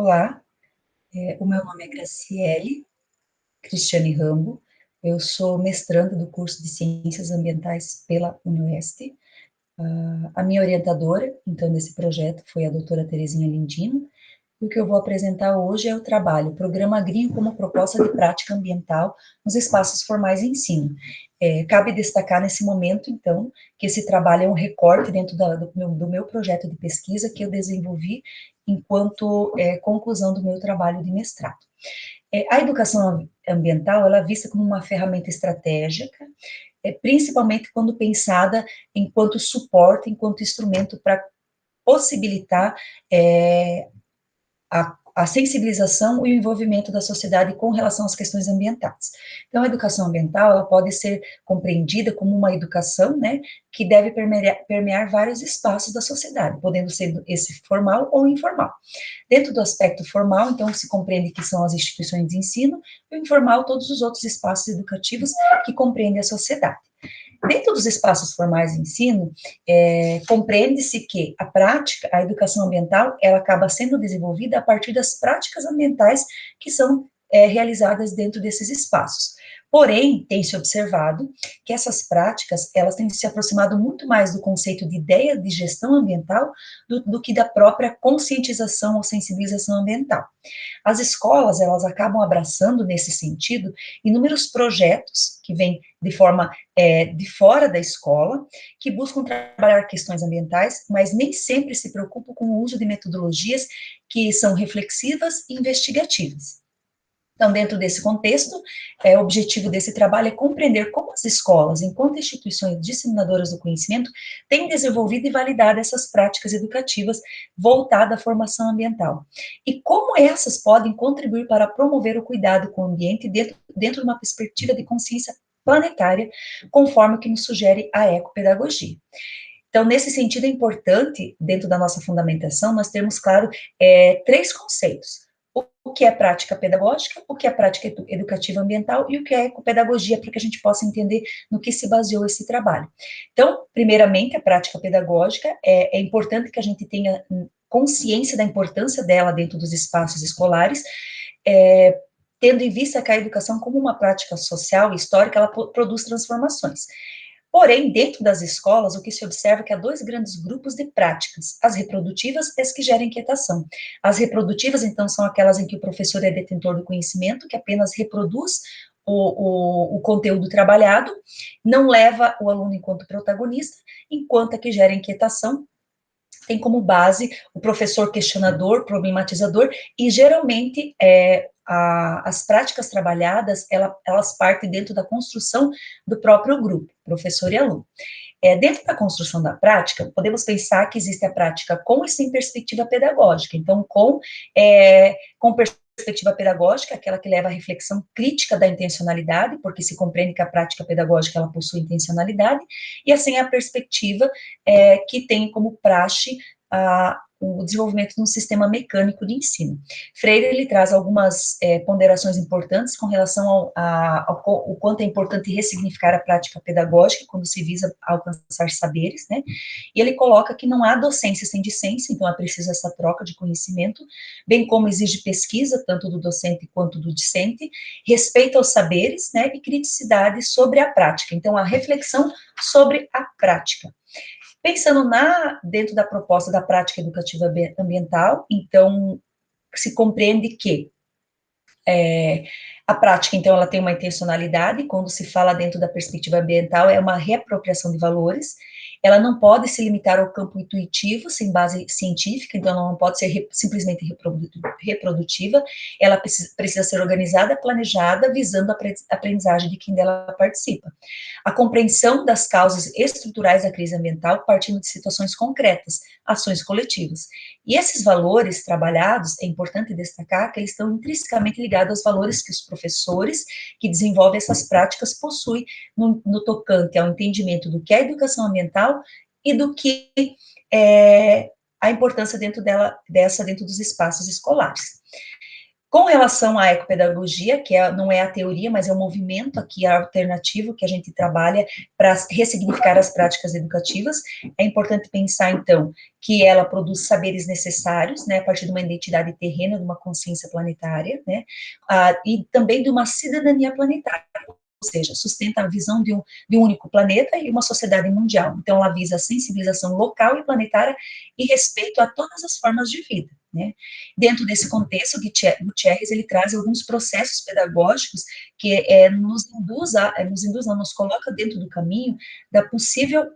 Olá, o meu nome é Graciele Cristiane Rambo, eu sou mestranda do curso de Ciências Ambientais pela UniOeste. A minha orientadora, então, desse projeto foi a doutora Terezinha Lindino, e o que eu vou apresentar hoje é o trabalho Programa Agrinho como proposta de prática ambiental nos espaços formais de ensino. Cabe destacar nesse momento, então, que esse trabalho é um recorte dentro do meu projeto de pesquisa que eu desenvolvi enquanto conclusão do meu trabalho de mestrado. A educação ambiental, ela é vista como uma ferramenta estratégica, principalmente quando pensada enquanto suporte, enquanto instrumento para possibilitar a sensibilização e o envolvimento da sociedade com relação às questões ambientais. Então, a educação ambiental, ela pode ser compreendida como uma educação, né, que deve permear vários espaços da sociedade, podendo ser esse formal ou informal. Dentro do aspecto formal, então, se compreende que são as instituições de ensino, e o informal, todos os outros espaços educativos que compreendem a sociedade. Dentro dos espaços formais de ensino, compreende-se que a prática, a educação ambiental, ela acaba sendo desenvolvida a partir das práticas ambientais que são realizadas dentro desses espaços. Porém, tem se observado que essas práticas, elas têm se aproximado muito mais do conceito de ideia de gestão ambiental do que da própria conscientização ou sensibilização ambiental. As escolas, elas acabam abraçando, nesse sentido, inúmeros projetos que vêm de forma de fora da escola, que buscam trabalhar questões ambientais, mas nem sempre se preocupam com o uso de metodologias que são reflexivas e investigativas. Então, dentro desse contexto, o objetivo desse trabalho é compreender como as escolas, enquanto instituições disseminadoras do conhecimento, têm desenvolvido e validado essas práticas educativas voltadas à formação ambiental. E como essas podem contribuir para promover o cuidado com o ambiente dentro de uma perspectiva de consciência planetária, conforme o que nos sugere a ecopedagogia. Então, nesse sentido, é importante, dentro da nossa fundamentação, nós termos, claro, três conceitos: o que é prática pedagógica, o que é prática educativa ambiental e o que é ecopedagogia, para que a gente possa entender no que se baseou esse trabalho. Então, primeiramente, a prática pedagógica, é importante que a gente tenha consciência da importância dela dentro dos espaços escolares, tendo em vista que a educação, como uma prática social e histórica, ela produz transformações. Porém, dentro das escolas, o que se observa é que há dois grandes grupos de práticas: as reprodutivas e as que geram inquietação. As reprodutivas, então, são aquelas em que o professor é detentor do conhecimento, que apenas reproduz o conteúdo trabalhado, não leva o aluno enquanto protagonista, enquanto a que gera inquietação tem como base o professor questionador, problematizador, e geralmente as práticas trabalhadas, elas partem dentro da construção do próprio grupo, professor e aluno. Dentro da construção da prática, podemos pensar que existe a prática com e sem perspectiva pedagógica. Então, com perspectiva pedagógica, aquela que leva à reflexão crítica da intencionalidade, porque se compreende que a prática pedagógica, ela possui intencionalidade, e assim a perspectiva que tem como praxe o desenvolvimento de um sistema mecânico de ensino. Freire, ele traz algumas ponderações importantes com relação ao quanto é importante ressignificar a prática pedagógica quando se visa alcançar saberes, né? E ele coloca que não há docência sem discência, então é preciso essa troca de conhecimento, bem como exige pesquisa, tanto do docente quanto do discente, respeito aos saberes, né, e criticidade sobre a prática, então a reflexão sobre a prática. Pensando dentro da proposta da prática educativa ambiental, então, se compreende que a prática, então, ela tem uma intencionalidade, quando se fala dentro da perspectiva ambiental, é uma reapropriação de valores, ela não pode se limitar ao campo intuitivo, sem base científica, então ela não pode ser simplesmente reprodutiva, ela precisa ser organizada, planejada, visando a aprendizagem de quem dela participa. A compreensão das causas estruturais da crise ambiental partindo de situações concretas, ações coletivas. E esses valores trabalhados, é importante destacar que eles estão intrinsecamente ligados aos valores que os professores que desenvolvem essas práticas possuem no tocante ao entendimento do que é educação ambiental e do que é a importância dentro dos espaços escolares. Com relação à ecopedagogia, que não é a teoria, mas é um movimento aqui alternativo que a gente trabalha para ressignificar as práticas educativas, é importante pensar, então, que ela produz saberes necessários, né, a partir de uma identidade terrena, de uma consciência planetária, né, e também de uma cidadania planetária, ou seja, sustenta a visão de um único planeta e uma sociedade mundial. Então, ela visa a sensibilização local e planetária e respeito a todas as formas de vida, né. Dentro desse contexto, Gutierrez, ele traz alguns processos pedagógicos que nos coloca dentro do caminho da possível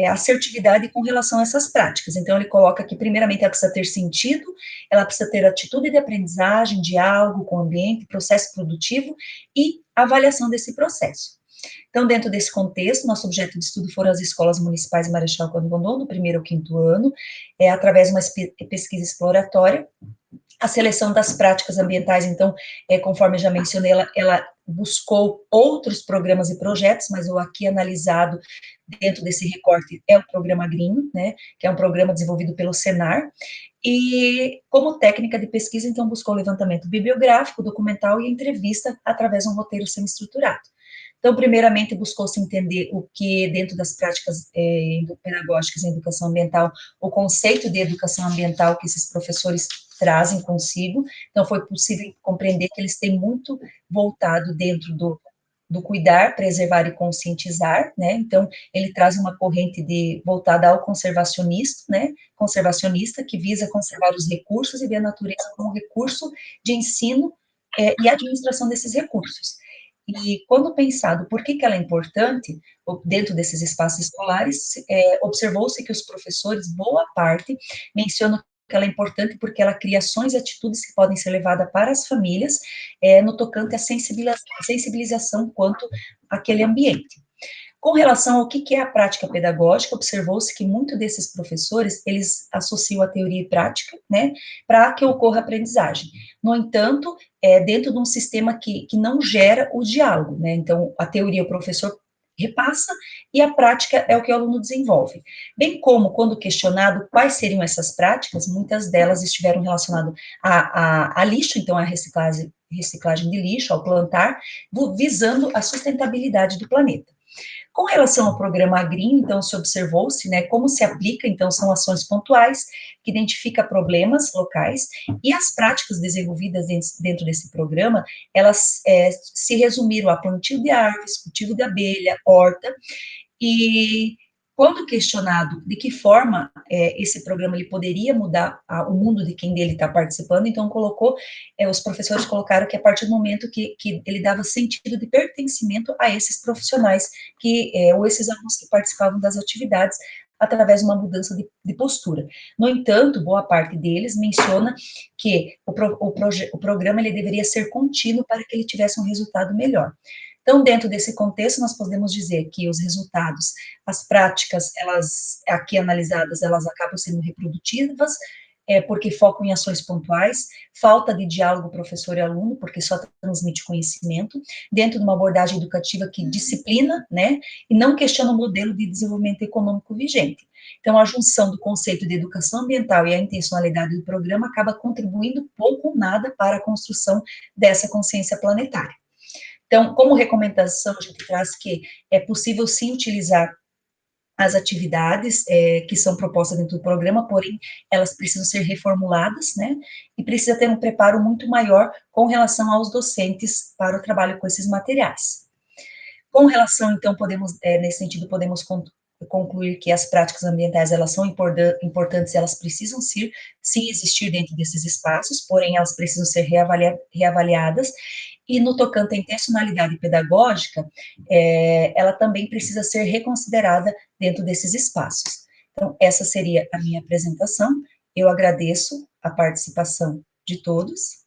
assertividade com relação a essas práticas. Então, ele coloca que, primeiramente, ela precisa ter sentido, ela precisa ter atitude de aprendizagem, diálogo com o ambiente, processo produtivo e avaliação desse processo. Então, dentro desse contexto, nosso objeto de estudo foram as escolas municipais Marechal Cândido Rondon, do primeiro ao quinto ano, através de uma pesquisa exploratória. A seleção das práticas ambientais, então, conforme eu já mencionei, ela buscou outros programas e projetos, mas o aqui analisado dentro desse recorte é o programa Green, né, que é um programa desenvolvido pelo Senar, e como técnica de pesquisa, então, buscou o levantamento bibliográfico, documental e entrevista através de um roteiro semi-estruturado. Então, primeiramente, buscou-se entender o que, dentro das práticas pedagógicas em educação ambiental, o conceito de educação ambiental que esses professores trazem consigo. Então, foi possível compreender que eles têm muito voltado dentro do cuidar, preservar e conscientizar, né? Então, ele traz uma corrente voltada ao conservacionista, né? Conservacionista, que visa conservar os recursos e ver a natureza como recurso de ensino e administração desses recursos. E quando pensado por que ela é importante, dentro desses espaços escolares, observou-se que os professores, boa parte, mencionam que ela é importante porque ela cria ações e atitudes que podem ser levadas para as famílias, no tocante à sensibilização quanto àquele ambiente. Com relação ao que é a prática pedagógica, observou-se que muitos desses professores, eles associam a teoria e prática, né, para que ocorra aprendizagem. No entanto, dentro de um sistema que não gera o diálogo, né, então, a teoria o professor repassa e a prática é o que o aluno desenvolve. Bem como, quando questionado quais seriam essas práticas, muitas delas estiveram relacionadas a lixo, então a reciclagem de lixo, ao plantar, visando a sustentabilidade do planeta. Com relação ao programa Green, então, se observou-se, né, como se aplica, então, são ações pontuais, que identifica problemas locais, e as práticas desenvolvidas dentro desse programa, elas se resumiram a plantio de árvores, cultivo de abelha, horta, e quando questionado de que forma esse programa ele poderia mudar o mundo de quem dele está participando, então os professores colocaram que a partir do momento que ele dava sentido de pertencimento a esses profissionais, ou esses alunos que participavam das atividades, através de uma mudança de postura. No entanto, boa parte deles menciona que o programa ele deveria ser contínuo para que ele tivesse um resultado melhor. Então, dentro desse contexto, nós podemos dizer que os resultados, as práticas, elas aqui analisadas, elas acabam sendo reprodutivas, porque focam em ações pontuais, falta de diálogo professor e aluno, porque só transmite conhecimento, dentro de uma abordagem educativa que disciplina, né, e não questiona o modelo de desenvolvimento econômico vigente. Então, a junção do conceito de educação ambiental e a intencionalidade do programa acaba contribuindo pouco ou nada para a construção dessa consciência planetária. Então, como recomendação, a gente traz que é possível sim utilizar as atividades que são propostas dentro do programa, porém, elas precisam ser reformuladas, né, e precisa ter um preparo muito maior com relação aos docentes para o trabalho com esses materiais. Com relação, então, nesse sentido, podemos concluir que as práticas ambientais, elas são importantes, elas precisam sim existir dentro desses espaços, porém, elas precisam ser reavaliadas, e no tocante à intencionalidade pedagógica, ela também precisa ser reconsiderada dentro desses espaços. Então, essa seria a minha apresentação, eu agradeço a participação de todos,